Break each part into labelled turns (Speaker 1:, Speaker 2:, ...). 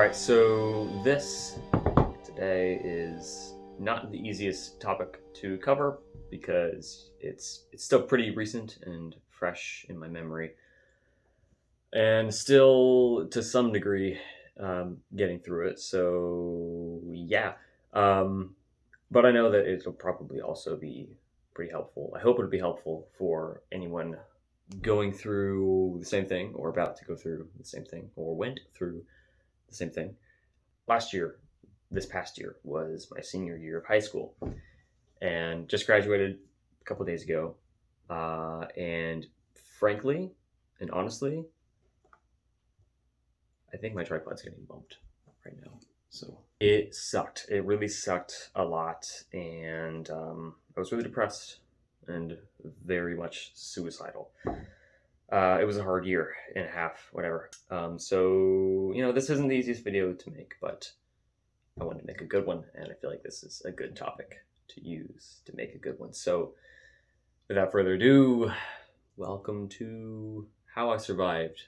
Speaker 1: Alright, so this today is not the easiest topic to cover because it's still pretty recent and fresh in my memory, and still to some degree getting through it. So yeah, but I know that it'll probably also be pretty helpful. I hope it'll be helpful for anyone going through the same thing, or about to go through the same thing, or went through the same thing. This past year was my senior year of high school, and just graduated a couple of days ago. And frankly and honestly, I think my tripod's getting bumped right now. So it sucked. It really sucked a lot, and I was really depressed and very much suicidal. It was a hard year and a half, whatever. So, this isn't the easiest video to make, but I wanted to make a good one, and I feel like this is a good topic to use to make a good one. So, without further ado, welcome to how I survived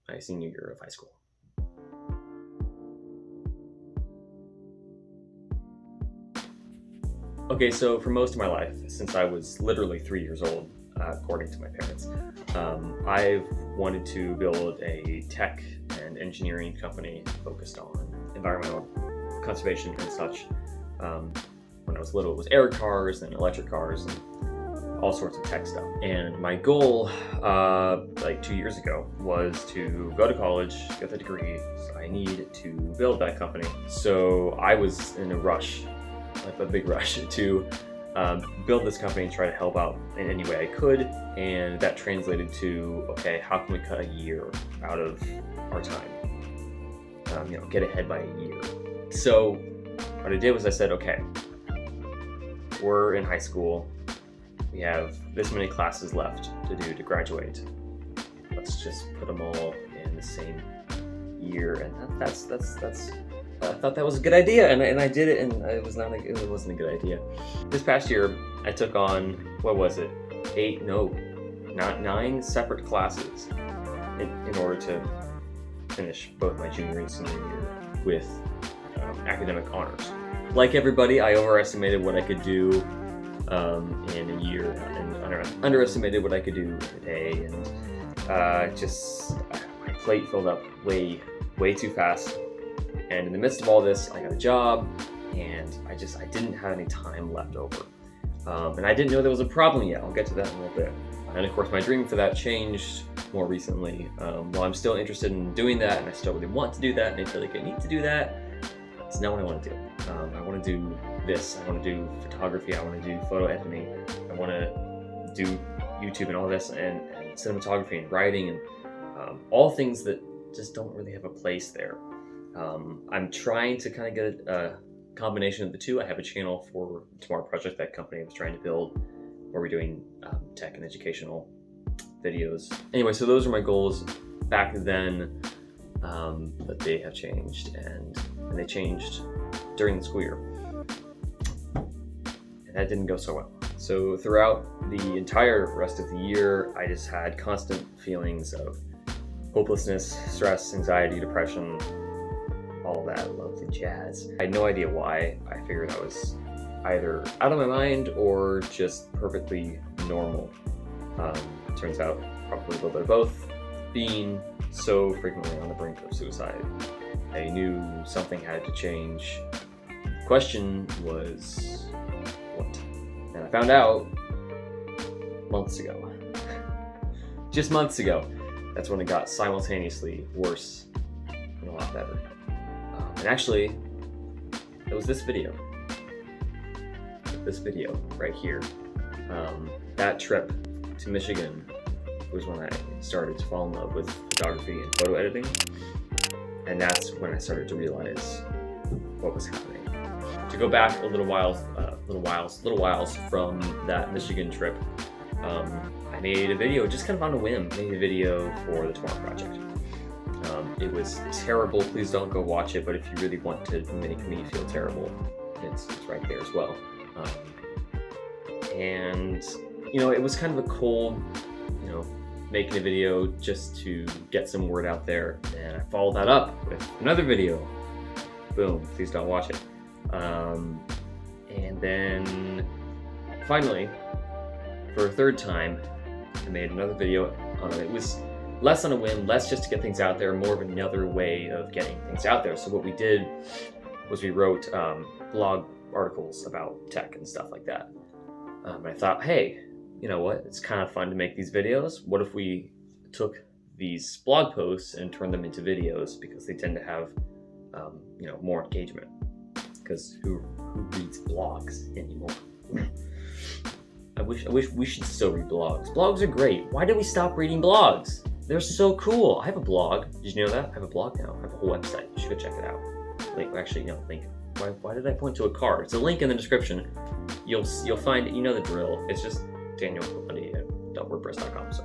Speaker 1: my senior year of high school. Okay, so for most of my life, since I was literally 3 years old, according to my parents, I've wanted to build a tech and engineering company focused on environmental conservation and such. When I was little, it was air cars and electric cars and all sorts of tech stuff. And my goal, like 2 years ago, was to go to college, get the degree. So I need to build that company. So I was in a rush, like a big rush, to build this company and try to help out in any way I could. And that translated to, okay, how can we cut a year out of our time? Get ahead by a year. So what I did was I said, okay, we're in high school. We have this many classes left to do to graduate. Let's just put them all in the same year. And that's I thought that was a good idea, and I did it, and it wasn't a good idea. This past year, I took on, 9 separate classes in order to finish both my junior and senior year with academic honors. Like everybody, I overestimated what I could do in a year, and underestimated what I could do in a day, and my plate filled up way too fast. And in the midst of all this, I got a job, and I didn't have any time left over. And I didn't know there was a problem yet. I'll get to that in a little bit. And of course, my dream for that changed more recently. While I'm still interested in doing that, and I still really want to do that, and I feel like I need to do that, it's not what I want to do. I want to do this. I want to do photography. I want to do photo editing. I want to do YouTube and all this, and cinematography and writing, and all things that just don't really have a place there. I'm trying to kind of get a combination of the two. I have a channel for Tomorrow Project, that company I was trying to build, where we're doing tech and educational videos. Anyway, so those are my goals back then, but they have changed, and they changed during the school year. And that didn't go so well. So throughout the entire rest of the year, I just had constant feelings of hopelessness, stress, anxiety, depression, all that lovely jazz. I had no idea why. I figured I was either out of my mind or just perfectly normal. Turns out probably a little bit of both. Being so frequently on the brink of suicide, I knew something had to change. The question was, what? And I found out months ago. Just months ago. That's when it got simultaneously worse and a lot better. And actually, it was this video. This video right here. That trip to Michigan was when I started to fall in love with photography and photo editing. And that's when I started to realize what was happening. To go back a little whiles from that Michigan trip, I made a video just kind of on a whim. Made a video for the Tomorrow Project. It was terrible. Please don't go watch it. But if you really want to make me feel terrible, it's right there as well. And it was kind of a cold, making a video just to get some word out there, and I followed that up with another video. Boom, please don't watch it. And then finally, for a third time, I made another video. It was less on a whim, less just to get things out there, more of another way of getting things out there. So what we did was we wrote blog articles about tech and stuff like that. And I thought, hey, you know what? It's kind of fun to make these videos. What if we took these blog posts and turned them into videos, because they tend to have more engagement. Because who reads blogs anymore? I wish we should still read blogs. Blogs are great. Why did we stop reading blogs? They're so cool. I have a blog. Did you know that? I have a blog now. I have a whole website. You should go check it out. Link. Why did I point to a card? It's a link in the description. You'll find it. You know the drill. It's just danielquillendy@wordpress.com. So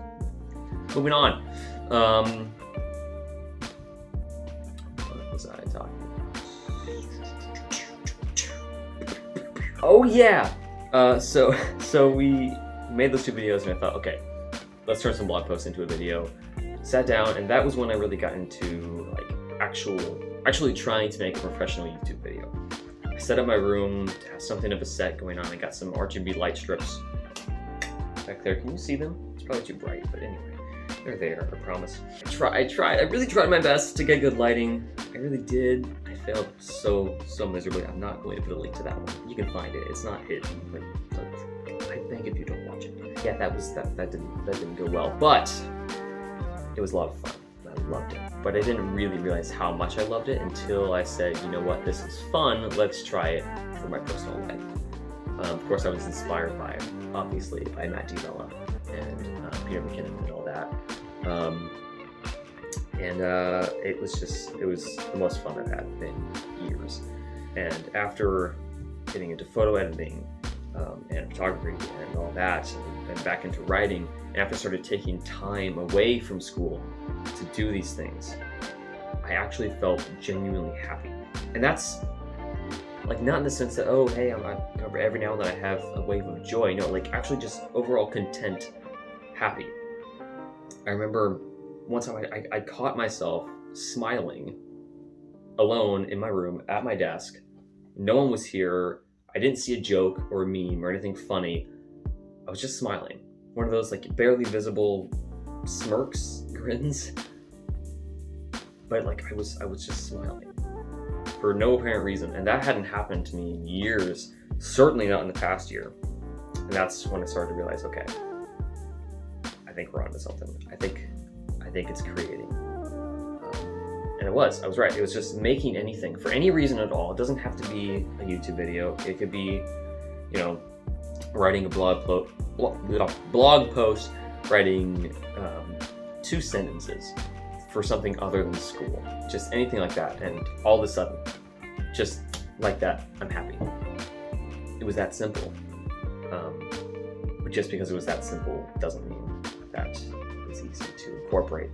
Speaker 1: moving on. What was I talking about? Oh yeah. So we made those two videos, and I thought, okay, let's turn some blog posts into a video. Sat down, and that was when I really got into like actually trying to make a professional YouTube video. I set up my room to have something of a set going on. I got some RGB light strips back there. Can you see them? It's probably too bright, but anyway, they're there, I promise. I really tried my best to get good lighting. I really did. I failed so miserably. I'm not going to put a link to that one. You can find it. It's not hidden, but I beg if you don't watch it. Yeah, that didn't go well, but it was a lot of fun. I loved it, but I didn't really realize how much I loved it until I said, you know what, this is fun. Let's try it for my personal life. Of course, I was inspired by, obviously, by Matt DiBella and Peter McKinnon and all that. It was the most fun I've had in years. And after getting into photo editing and photography and all that, and back into writing, and after I started taking time away from school to do these things, I actually felt genuinely happy. And that's like not in the sense that, oh, hey, every now and then I have a wave of joy. No, like actually just overall content, happy. I remember one time I caught myself smiling alone in my room at my desk. No one was here. I didn't see a joke or a meme or anything funny. I was just smiling. One of those like barely visible smirks, grins. But like I was just smiling for no apparent reason. And that hadn't happened to me in years, certainly not in the past year. And that's when I started to realize, okay, I think we're onto something. I think it's creating. And I was right. It was just making anything for any reason at all. It doesn't have to be a YouTube video. It could be, writing a blog post, writing 2 sentences for something other than school. Just anything like that. And all of a sudden, just like that, I'm happy. It was that simple. But just because it was that simple doesn't mean that it's easy to incorporate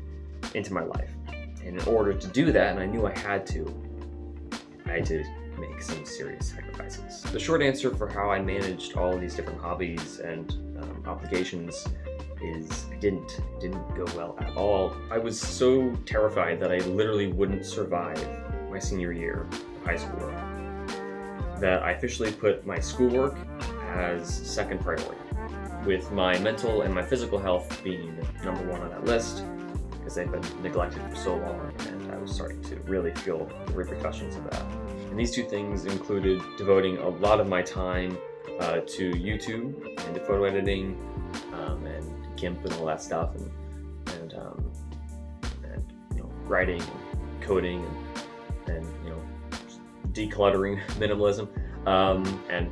Speaker 1: into my life. And in order to do that, and I knew I had to make some serious sacrifices. The short answer for how I managed all of these different hobbies and obligations is it didn't go well at all. I was so terrified that I literally wouldn't survive my senior year of high school that I officially put my schoolwork as second priority, with my mental and my physical health being number 1 on that list, because they've been neglected for so long, and I was starting to really feel the repercussions of that. And these 2 things included devoting a lot of my time to YouTube and to photo editing and GIMP and all that stuff, and writing and coding and decluttering, minimalism, and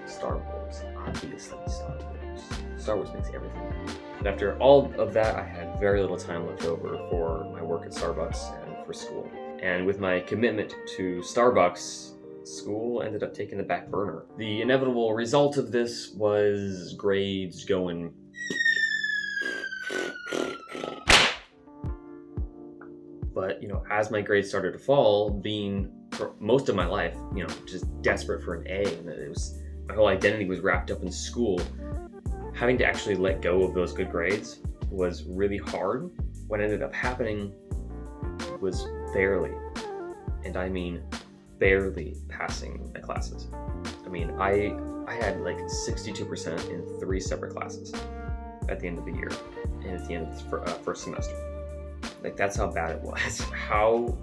Speaker 1: Star Wars, obviously Star Wars. Star Wars makes everything better. And after all of that, I had very little time left over for my work at Starbucks and for school. And with my commitment to Starbucks, school ended up taking the back burner. The inevitable result of this was grades going but as my grades started to fall, being for most of my life, just desperate for an A, and it was my whole identity was wrapped up in school, having to actually let go of those good grades was really hard. What ended up happening was barely, and I mean barely, passing my classes. I mean, I had like 62% in 3 separate classes at the end of the year and at the end of the first semester. Like, that's how bad it was. How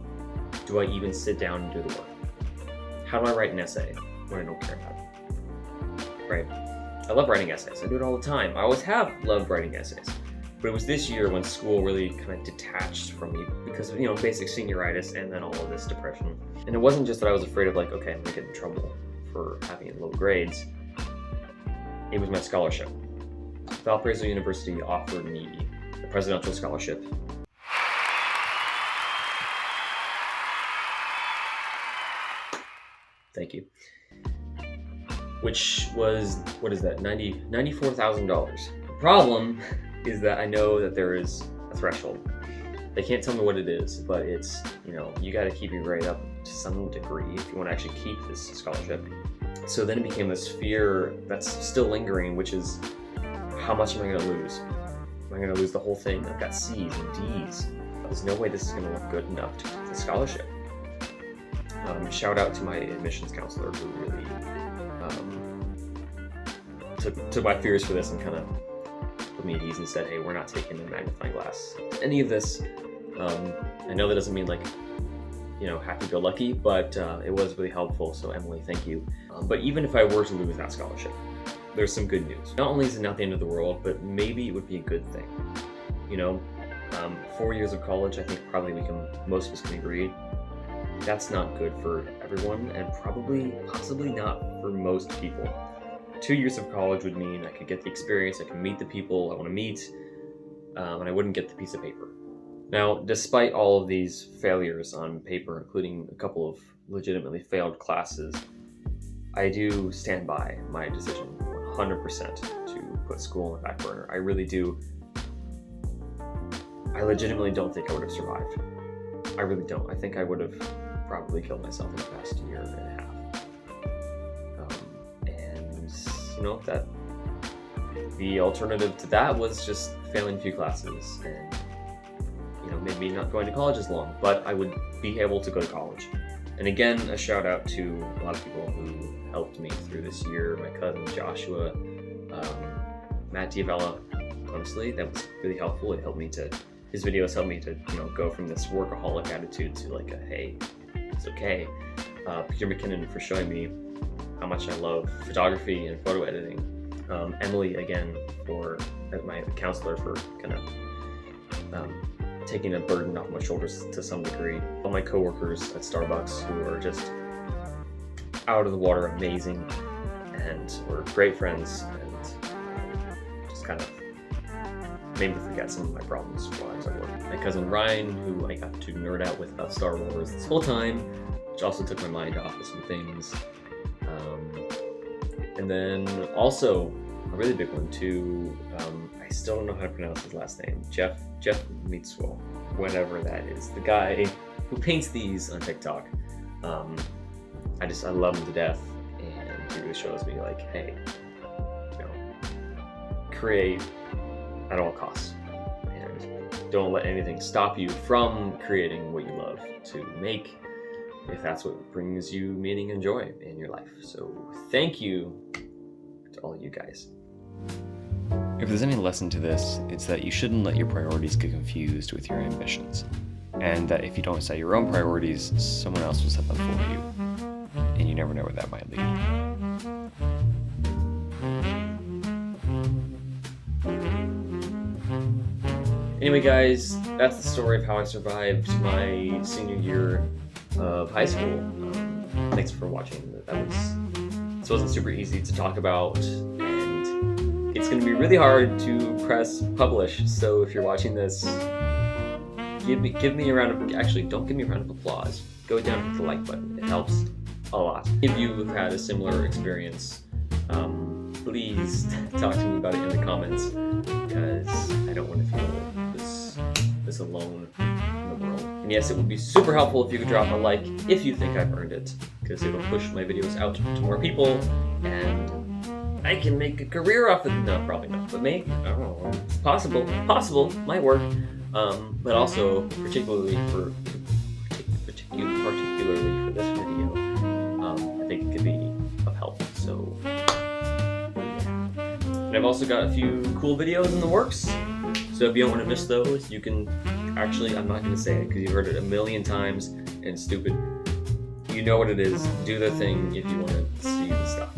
Speaker 1: do I even sit down and do the work? How do I write an essay when I don't care about it? Right? I love writing essays. I do it all the time. I always have loved writing essays. But it was this year when school really kind of detached from me because of, basic senioritis and then all of this depression. And it wasn't just that I was afraid of like, okay, I'm gonna get in trouble for having low grades. It was my scholarship. Valparaiso University offered me a presidential scholarship. Thank you. Which was, what is that, $94,000. The problem is that I know that there is a threshold. They can't tell me what it is, but it's, you got to keep your grade up to some degree if you want to actually keep this scholarship. So then it became this fear that's still lingering, which is, how much am I going to lose? Am I going to lose the whole thing? I've got C's and D's. There's no way this is going to look good enough to keep the scholarship. Shout out to my admissions counselor who really took my fears for this and kind of put me at ease and said, hey, we're not taking a magnifying glass to any of this. I know that doesn't mean like, happy-go-lucky, but it was really helpful, so Emily, thank you. But even if I were to lose that scholarship, there's some good news. Not only is it not the end of the world, but maybe it would be a good thing. 4 years of college, I think probably most of us can agree, that's not good for everyone, and possibly not for most people. 2 years of college would mean I could get the experience, I can meet the people I want to meet, and I wouldn't get the piece of paper. Now, despite all of these failures on paper, including a couple of legitimately failed classes, I do stand by my decision 100% to put school on the back burner. I really do. I legitimately don't think I would have survived. I really don't. I think I would have probably killed myself in the past year and a half. That the alternative to that was just failing a few classes and maybe not going to college as long, but I would be able to go to college. And again, a shout out to a lot of people who helped me through this year. My cousin Joshua, Matt Diavella. Honestly, that was really helpful. His videos helped me to go from this workaholic attitude to like hey, it's okay. Peter McKinnon for showing me how much I love photography and photo editing. Emily, again, as my counselor, for kind of taking a burden off my shoulders to some degree. All my coworkers at Starbucks who are just out of the water amazing, and we're great friends, and just kind of made me forget some of my problems while I was at work. My cousin Ryan, who I got to nerd out with about Star Wars this whole time, which also took my mind off of some things. And then also a really big one too. I still don't know how to pronounce his last name. Jeff Mitsuo, whatever that is. The guy who paints these on TikTok. I love him to death, and he really shows me like, hey, create at all costs, and don't let anything stop you from creating what you love to make, if that's what brings you meaning and joy in your life. So thank you to all you guys. If there's any lesson to this, it's that you shouldn't let your priorities get confused with your ambitions, and that if you don't set your own priorities, someone else will set them for you, and you never know where that might lead. Anyway guys, that's the story of how I survived my senior year of high school. Thanks for watching. This wasn't super easy to talk about, and it's going to be really hard to press publish. So if you're watching this, give me a round of, actually don't give me a round of applause. Go down and hit the like button. It helps a lot. If you've had a similar experience, please talk to me about it in the comments, because I don't want to feel this alone in the world. And yes, it would be super helpful if you could drop a like if you think I've earned it, because it'll push my videos out to more people, and I can make a career off of it. No, probably not, but maybe. I don't know. It's possible. Possible. Might work. But also, particularly for this video, I think it could be of help. So, yeah. And I've also got a few cool videos in the works. So if you don't want to miss those, you can actually, I'm not going to say it because you've heard it a million times and it's stupid. You know what it is. Do the thing if you want to see the stuff.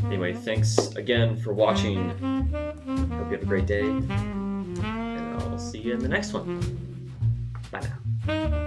Speaker 1: Anyway, thanks again for watching. Hope you have a great day. And I'll see you in the next one. Bye now.